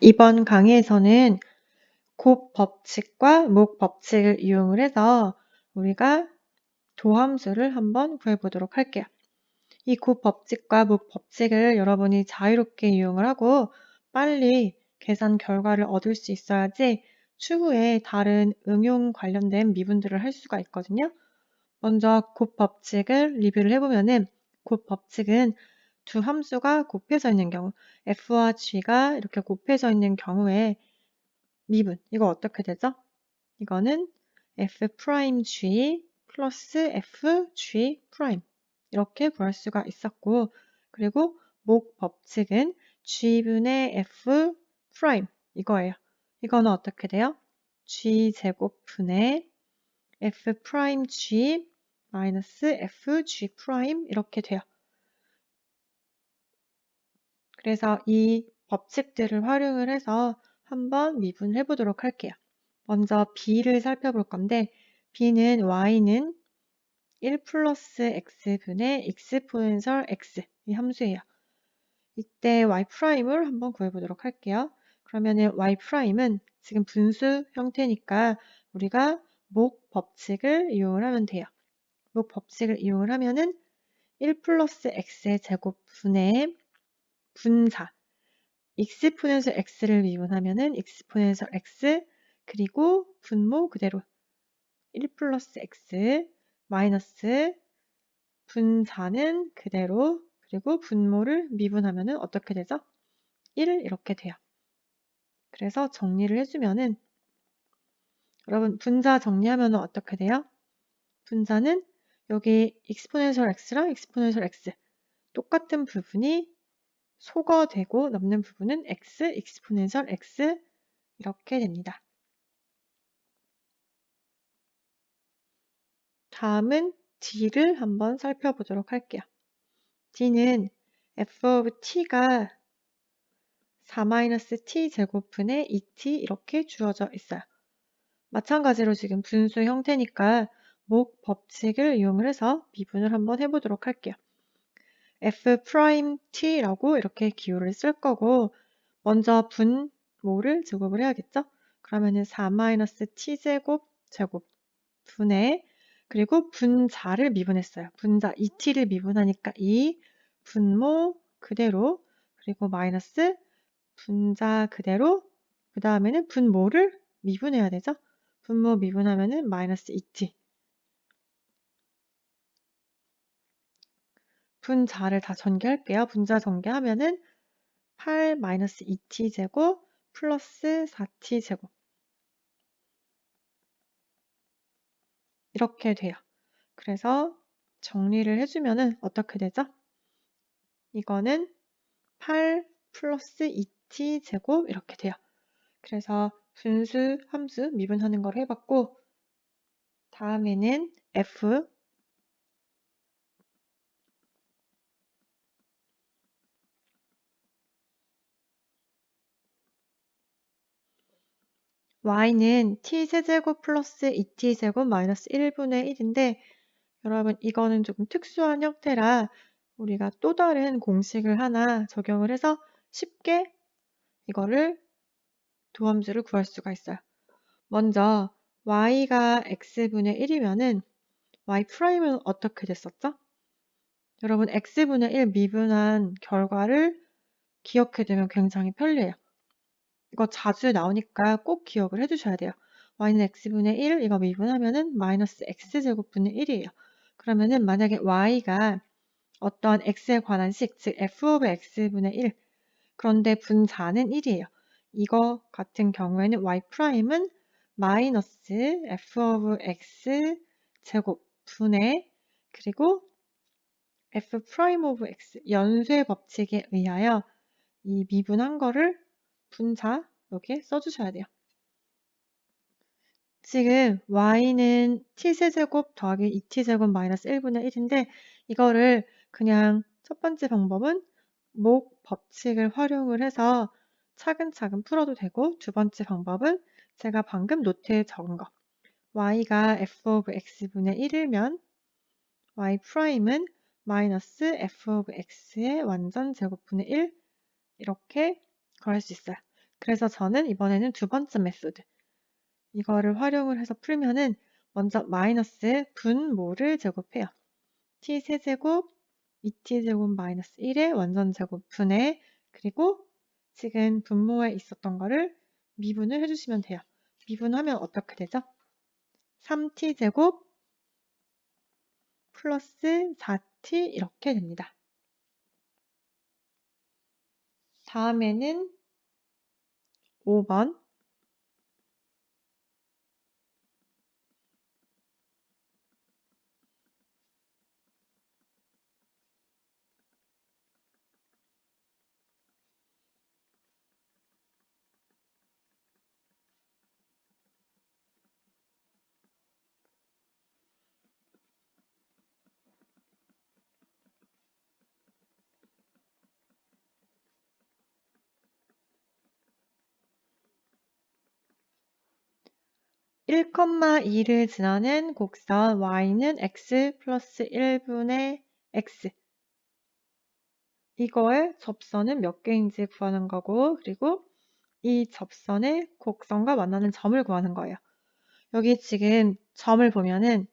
이번 강의에서는 곱 법칙과 목 법칙을 이용을 해서 우리가 도함수를 한번 구해보도록 할게요. 이 곱 법칙과 목 법칙을 여러분이 자유롭게 이용을 하고 빨리 계산 결과를 얻을 수 있어야지 추후에 다른 응용 관련된 미분들을 할 수가 있거든요. 먼저 곱 법칙을 리뷰를 해보면은 곱 법칙은 두 함수가 곱해져 있는 경우 f와 g가 이렇게 곱해져 있는 경우에 미분, 이거 어떻게 되죠? 이거는 f'g 플러스 fg' 이렇게 구할 수가 있었고, 그리고 목 법칙은 g분의 f' 이거예요. 이거는 어떻게 돼요? g제곱분의 f'g 마이너스 fg' 이렇게 돼요. 그래서 이 법칙들을 활용을 해서 한번 미분을 해보도록 할게요. 먼저 b를 살펴볼 건데 b는 y는 1 플러스 x분의 exponential x 이 함수예요. 이때 y'을 한번 구해보도록 할게요. 그러면은 y'은 지금 분수 형태니까 우리가 목 법칙을 이용을 하면 돼요. 목 법칙을 이용을 하면은 1 플러스 x의 제곱분의 분자 exponential x를 미분하면은 exponential x 그리고 분모 그대로 1 플러스 x 마이너스 분자는 그대로 그리고 분모를 미분하면은 어떻게 되죠? 1 이렇게 돼요. 그래서 정리를 해주면은 여러분 분자 정리하면은 어떻게 돼요? 분자는 여기 exponential x랑 exponential x 똑같은 부분이 소거되고 남는 부분은 x exponential x 이렇게 됩니다. 다음은 d를 한번 살펴보도록 할게요. d는 f of t가 4-t 제곱분의 2t 이렇게 주어져 있어요. 마찬가지로 지금 분수 형태니까 목 법칙을 이용을 해서 미분을 한번 해보도록 할게요. f't라고 이렇게 기호를 쓸 거고 먼저 분모를 제곱을 해야겠죠? 그러면은 4-t 제곱 분의 그리고 분자를 미분했어요. 분자 2t를 미분하니까 2 분모 그대로 그리고 마이너스 분자 그대로 그 다음에는 분모를 미분해야 되죠. 분모 미분하면은 마이너스 2t 분자를 다 전개할게요. 분자 전개하면은 8 마이너스 2t 제곱 플러스 4t 제곱 이렇게 돼요. 그래서 정리를 해주면은 어떻게 되죠? 이거는 8 플러스 2t 제곱 이렇게 돼요. 그래서 분수 함수 미분하는 걸 해봤고 다음에는 f y는 t세제곱 플러스 2t제곱 마이너스 1분의 1인데 여러분 이거는 조금 특수한 형태라 우리가 또 다른 공식을 하나 적용을 해서 쉽게 이거를 도함수를 구할 수가 있어요. 먼저 y가 x분의 1이면은 y'은 어떻게 됐었죠? 여러분 x분의 1 미분한 결과를 기억해두면 굉장히 편리해요. 이거 자주 나오니까 꼭 기억을 해두셔야 돼요. y는 x분의 1 이거 미분하면은 마이너스 x제곱분의 1이에요. 그러면은 만약에 y가 어떤 x에 관한 식, 즉 f of x분의 1 그런데 분자는 1이에요. 이거 같은 경우에는 y'은 마이너스 f of x 제곱 분의 그리고 f prime of x 연쇄 법칙에 의하여 이 미분한 거를 분자 여기에 써주셔야 돼요. 지금 y는 t세제곱 더하기 2t제곱 마이너스 1분의 1인데 이거를 그냥 첫 번째 방법은 목 법칙을 활용을 해서 차근차근 풀어도 되고 두 번째 방법은 제가 방금 노트에 적은 거 y가 f of x분의 1이면 y'은 마이너스 f of x의 완전 제곱분의 1 이렇게 구할 수 있어요. 그래서 저는 이번에는 두 번째 메소드 이거를 활용을 해서 풀면은 먼저 마이너스 분모를 제곱해요. t 세제곱 2t제곱 마이너스 1의 완전제곱 분의 그리고 지금 분모에 있었던 거를 미분을 해주시면 돼요. 미분하면 어떻게 되죠? 3t제곱 플러스 4t 이렇게 됩니다. 다음에는 5번 1,2를 지나는 곡선 y는 x 플러스 1분의 x 이거의 접선은 몇 개인지 구하는 거고 그리고 이 접선의 곡선과 만나는 점을 구하는 거예요. 여기 지금 점을 보면은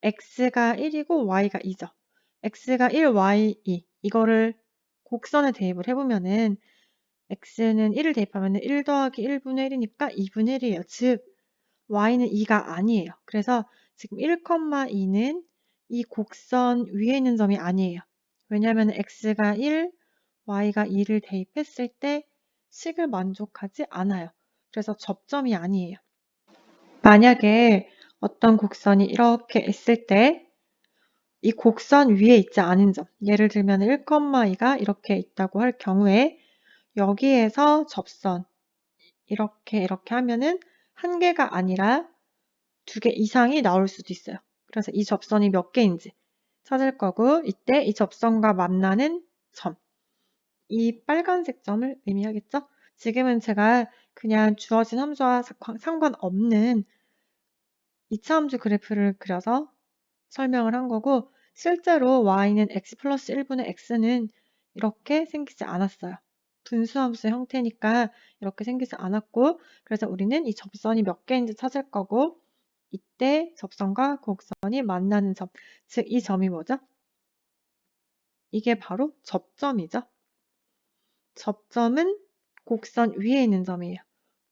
x가 1이고 y가 2죠. x가 1, y 2 이거를 곡선에 대입을 해보면은 x는 1을 대입하면 1 더하기 1분의 1이니까 2분의 1이에요. 즉 y는 2가 아니에요. 그래서 지금 1,2는 이 곡선 위에 있는 점이 아니에요. 왜냐하면 x가 1, y가 2를 대입했을 때 식을 만족하지 않아요. 그래서 접점이 아니에요. 만약에 어떤 곡선이 이렇게 있을 때 이 곡선 위에 있지 않은 점, 예를 들면 1,2가 이렇게 있다고 할 경우에 여기에서 접선 이렇게 하면은 한 개가 아니라 2개 이상이 나올 수도 있어요. 그래서 이 접선이 몇 개인지 찾을 거고 이때 이 접선과 만나는 점, 이 빨간색 점을 의미하겠죠? 지금은 제가 그냥 주어진 함수와 상관없는 2차 함수 그래프를 그려서 설명을 한 거고 실제로 y는 x 플러스 1분의 x는 이렇게 생기지 않았어요. 분수함수의 형태니까 이렇게 생기지 않았고 그래서 우리는 이 접선이 몇 개인지 찾을 거고 이때 접선과 곡선이 만나는 점, 즉 이 점이 뭐죠? 이게 바로 접점이죠. 접점은 곡선 위에 있는 점이에요.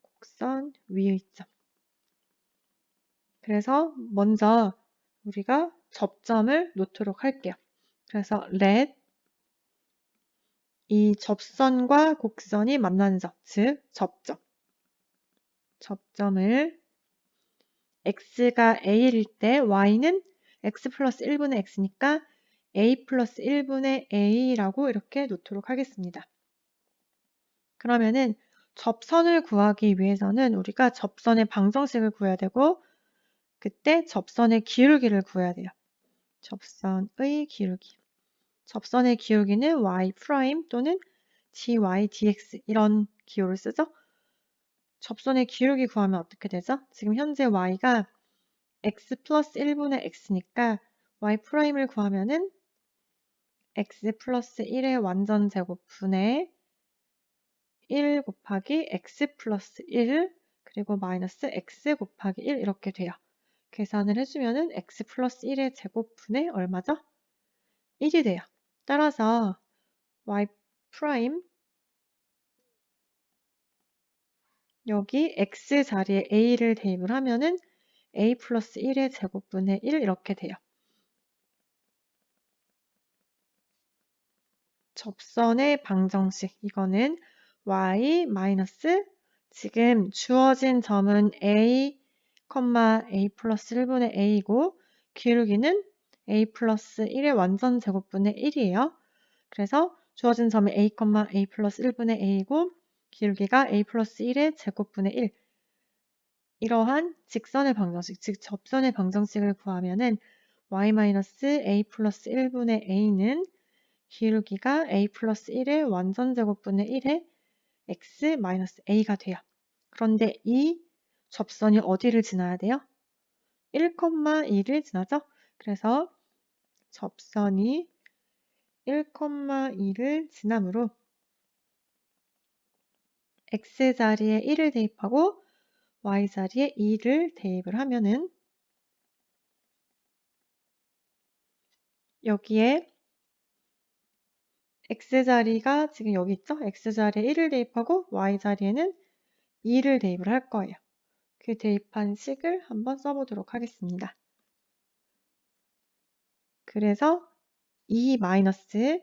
곡선 위에 있죠. 그래서 먼저 우리가 접점을 놓도록 할게요. 그래서 let 이 접선과 곡선이 만나는 점, 즉 접점. 접점을 x가 a일 때 y는 x 플러스 1분의 x니까 a 플러스 1분의 a라고 이렇게 놓도록 하겠습니다. 그러면은 접선을 구하기 위해서는 우리가 접선의 방정식을 구해야 되고 그때 접선의 기울기를 구해야 돼요. 접선의 기울기. 접선의 기울기는 y' 또는 dy, dx 이런 기호를 쓰죠. 접선의 기울기 구하면 어떻게 되죠? 지금 현재 y가 x 플러스 1분의 x니까 y'을 구하면은 x 플러스 1의 완전 제곱 분의 1 곱하기 x 플러스 1 그리고 마이너스 x 곱하기 1 이렇게 돼요. 계산을 해주면은 x 플러스 1의 제곱분의 얼마죠? 1이 돼요. 따라서 y' 여기 x 자리에 a를 대입을 하면은 a 플러스 1의 제곱분의 1 이렇게 돼요. 접선의 방정식 이거는 y 마이너스 지금 주어진 점은 a, a 플러스 1분의 a이고 기울기는 a 플러스 1의 완전 제곱분의 1이에요. 그래서 주어진 점은 a, a 플러스 1분의 a이고 기울기가 a 플러스 1의 제곱분의 1 이러한 직선의 방정식, 즉 접선의 방정식을 구하면은 y 마이너스 a 플러스 1분의 a는 기울기가 a 플러스 1의 완전 제곱분의 1의 x 마이너스 a가 돼요. 그런데 이 접선이 어디를 지나야 돼요? 1,2를 지나죠? 그래서 접선이 1,2를 지나므로 x자리에 1을 대입하고 y자리에 2를 대입을 하면은 여기에 x자리가 지금 여기 있죠? x자리에 1을 대입하고 y자리에는 2를 대입을 할 거예요. 그 대입한 식을 한번 써보도록 하겠습니다. 그래서 2 마이너스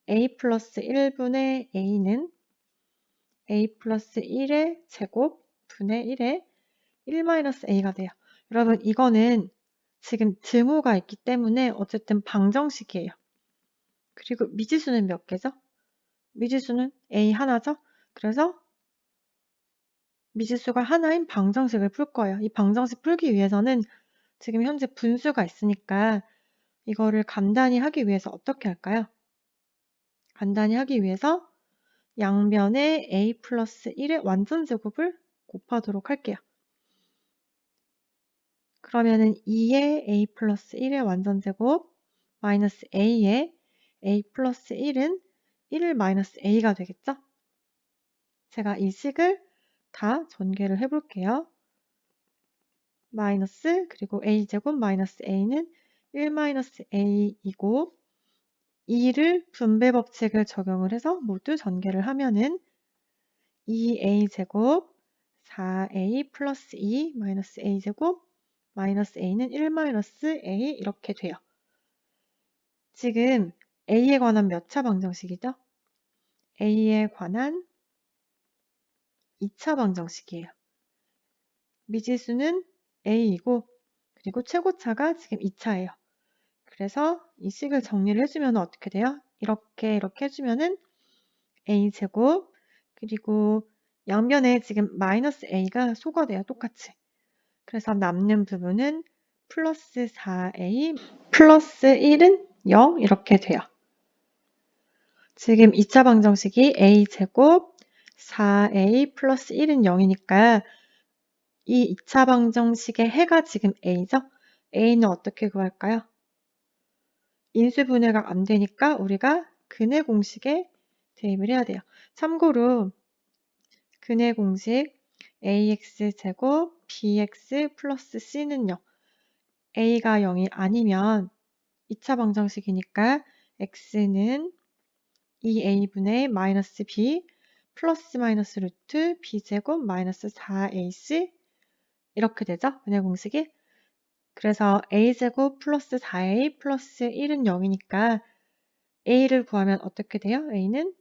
a 플러스 1분의 a는 a 플러스 1의 제곱 분의 1의 1 마이너스 a가 돼요. 여러분 이거는 지금 등호가 있기 때문에 어쨌든 방정식이에요. 그리고 미지수는 몇 개죠? 미지수는 a 하나죠? 그래서 미지수가 하나인 방정식을 풀 거예요. 이 방정식 풀기 위해서는 지금 현재 분수가 있으니까 이거를 간단히 하기 위해서 어떻게 할까요? 간단히 하기 위해서 양변에 a 플러스 1의 완전제곱을 곱하도록 할게요. 그러면은 2의 a 플러스 1의 완전제곱 마이너스 a의 a 플러스 1은 1 마이너스 a가 되겠죠? 제가 이 식을 다 전개를 해볼게요. 마이너스 그리고 a제곱 마이너스 a는 1 마이너스 a이고 2를 분배 법칙을 적용을 해서 모두 전개를 하면은 2a제곱 4a 플러스 2 마이너스 a제곱 마이너스 a는 1 마이너스 a 이렇게 돼요. 지금 a에 관한 몇 차 방정식이죠? a에 관한 2차 방정식이에요. 미지수는 a이고 그리고 최고차가 지금 2차예요. 그래서 이 식을 정리를 해주면 어떻게 돼요? 이렇게 해주면은 a제곱 그리고 양변에 지금 마이너스 a가 소거돼요. 똑같이. 그래서 남는 부분은 플러스 4a 플러스 1은 0 이렇게 돼요. 지금 2차 방정식이 a제곱 4a 플러스 1은 0이니까 이 2차 방정식의 해가 지금 a죠? a는 어떻게 구할까요? 인수분해가 안 되니까 우리가 근해 공식에 대입을 해야 돼요. 참고로 근해 공식 ax제곱 bx 플러스 c는 0. a가 0이 아니면 2차 방정식이니까 x는 2a분의 마이너스 b 플러스 마이너스 루트 b제곱 마이너스 4ac 이렇게 되죠? 근해 공식이. 그래서 a제곱 플러스 4a 플러스 1은 0이니까 a를 구하면 어떻게 돼요? a는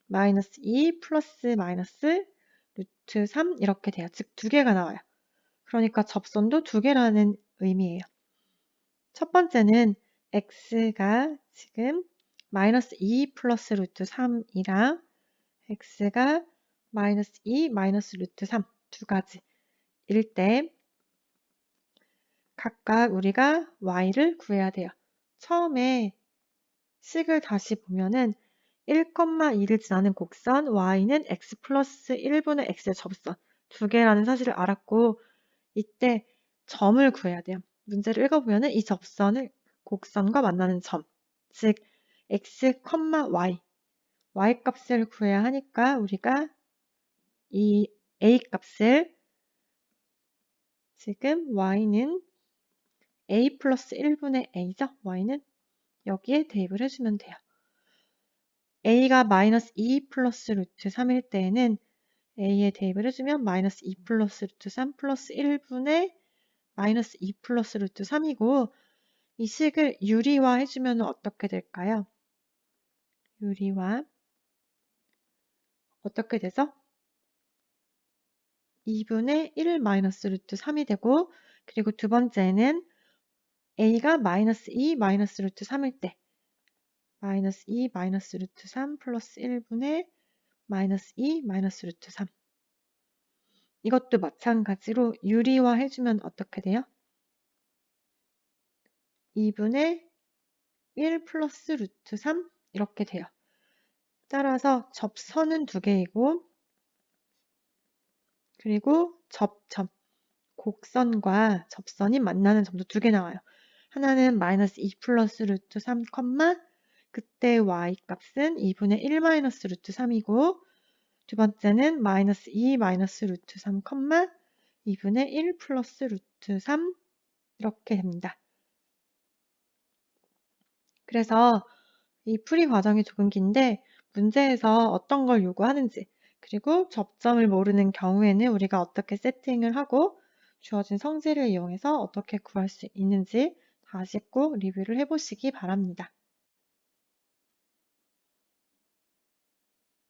마이너스 2 플러스 마이너스 루트 3 이렇게 돼요. 즉 두 개가 나와요. 그러니까 접선도 두 개라는 의미예요. 첫 번째는 x가 지금 마이너스 2 플러스 루트 3이랑 x가 마이너스 2 마이너스 루트 3 두 가지일 때 각각 우리가 y를 구해야 돼요. 처음에 식을 다시 보면은 1,2를 지나는 곡선 y는 x 플러스 1분의 x의 접선 두 개라는 사실을 알았고 이때 점을 구해야 돼요. 문제를 읽어보면은 이 접선을 곡선과 만나는 점, 즉 x, y, y 값을 구해야 하니까 우리가 이 a 값을 지금 y는 a 플러스 1분의 a죠? y는 여기에 대입을 해주면 돼요. a가 마이너스 2 플러스 루트 3일 때에는 a에 대입을 해주면 마이너스 2 플러스 루트 3 플러스 1분의 마이너스 2 플러스 루트 3이고 이 식을 유리화 해주면 어떻게 될까요? 유리화 어떻게 되죠? 2분의 1 마이너스 루트 3이 되고 그리고 두 번째는 a가 마이너스 2 마이너스 루트 3일 때 마이너스 2 마이너스 루트 3 플러스 1분의 마이너스 2 마이너스 루트 3 이것도 마찬가지로 유리화 해주면 어떻게 돼요? 2분의 1 플러스 루트 3 이렇게 돼요. 따라서 접선은 두 개이고 그리고 접점, 곡선과 접선이 만나는 점도 두 개 나와요. 하나는 마이너스 2 플러스 루트 3, 그때 y값은 2분의 1 마이너스 루트 3이고 두 번째는 마이너스 2 마이너스 루트 3, 2분의 1 플러스 루트 3 이렇게 됩니다. 그래서 이 풀이 과정이 조금 긴데 문제에서 어떤 걸 요구하는지 그리고 접점을 모르는 경우에는 우리가 어떻게 세팅을 하고 주어진 성질을 이용해서 어떻게 구할 수 있는지 다시 꼭 리뷰를 해보시기 바랍니다.